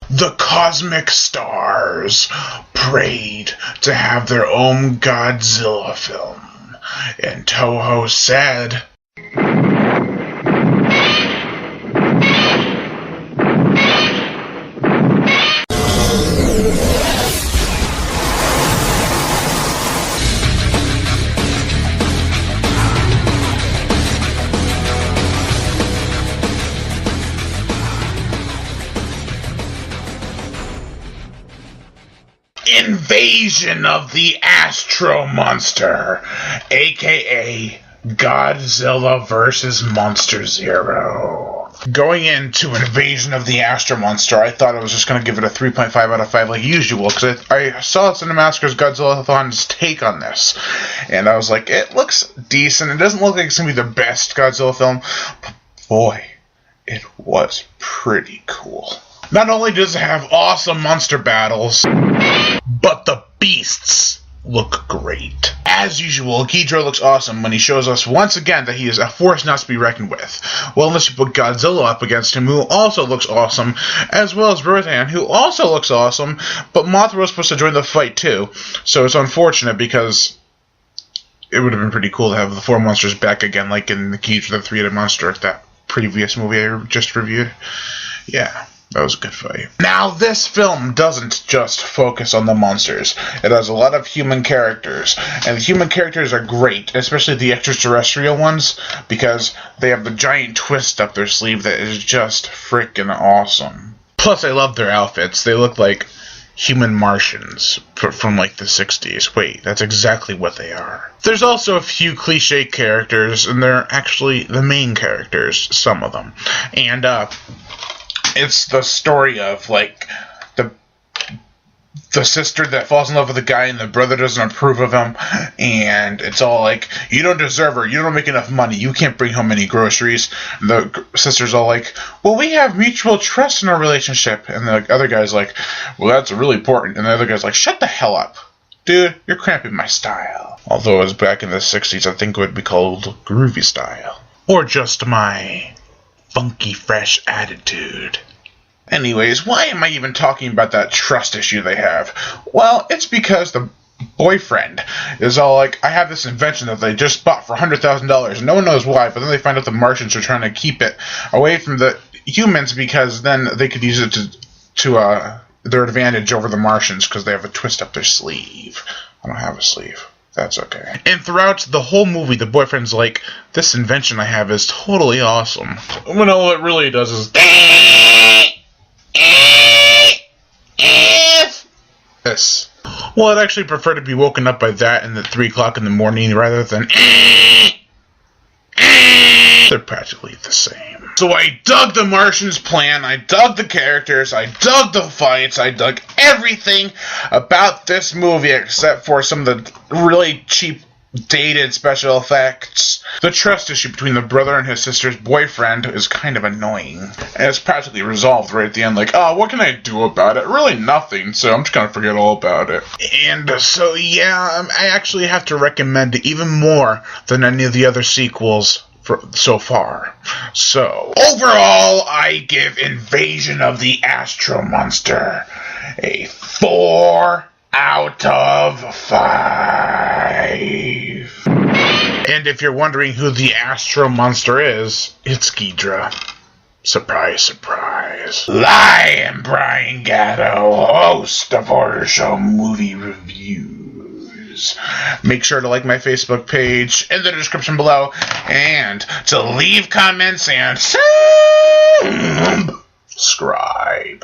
The cosmic stars prayed to have their own Godzilla film, and Toho said, Invasion of the Astro Monster, aka Godzilla vs. Monster Zero. Going into Invasion of the Astro Monster, I thought I was just going to give it a 3.5 out of 5 like usual, because I saw Cinemassacre's Godzilla-thon's take on this, and I was like, it looks decent. It doesn't look like it's going to be the best Godzilla film, but boy, it was pretty cool. Not only does it have awesome monster battles, but the beasts look great. As usual, Ghidorah looks awesome when he shows us once again that he is a force not to be reckoned with. Well, unless you put Godzilla up against him, who also looks awesome, as well as Rodan, who also looks awesome, but Mothra was supposed to join the fight too, so it's unfortunate because it would have been pretty cool to have the four monsters back again, like in the Ghidorah the Three-Headed Monster, that previous movie I just reviewed. Yeah. That was a good fight. Now, this film doesn't just focus on the monsters. It has a lot of human characters. And the human characters are great, especially the extraterrestrial ones, because they have the giant twist up their sleeve that is just freaking awesome. Plus, I love their outfits. They look like human Martians from like the 60s. Wait, that's exactly what they are. There's also a few cliche characters, and they're actually the main characters, some of them. And, it's the story of, like, the sister that falls in love with the guy and the brother doesn't approve of him, and it's all like, you don't deserve her, you don't make enough money, you can't bring home any groceries. And the sister's all like, well, we have mutual trust in our relationship. And the other guy's like, well, that's really important. And the other guy's like, shut the hell up. Dude, you're cramping my style. Although it was back in the 60s, I think it would be called groovy style. Or just my funky, fresh attitude. Anyways, why am I even talking about that trust issue they have? Well, it's because the boyfriend is all like, I have this invention that they just bought for $100,000, and no one knows why, but then they find out the Martians are trying to keep it away from the humans because then they could use it to their advantage over the Martians because they have a twist up their sleeve. I don't have a sleeve. That's okay. And throughout the whole movie, the boyfriend's like, this invention I have is totally awesome. When all it really does is this. Well, I'd actually prefer to be woken up by that at 3 o'clock in the morning rather than they're practically the same. So I dug the Martians' plan, I dug the characters, I dug the fights, I dug everything about this movie except for some of the really cheap dated special effects. The trust issue between the brother and his sister's boyfriend is kind of annoying. And it's practically resolved right at the end, like, oh, what can I do about it? Really nothing, so I'm just gonna forget all about it. And so, yeah, I actually have to recommend it even more than any of the other sequels so far. So, overall, I give Invasion of the Astro Monster a 4 out of 5. And if you're wondering who the Astro Monster is, it's Ghidorah. Surprise, surprise. I am Brian Gatto, host of Horror Show Movie Reviews. Make sure to like my Facebook page in the description below, and to leave comments and subscribe.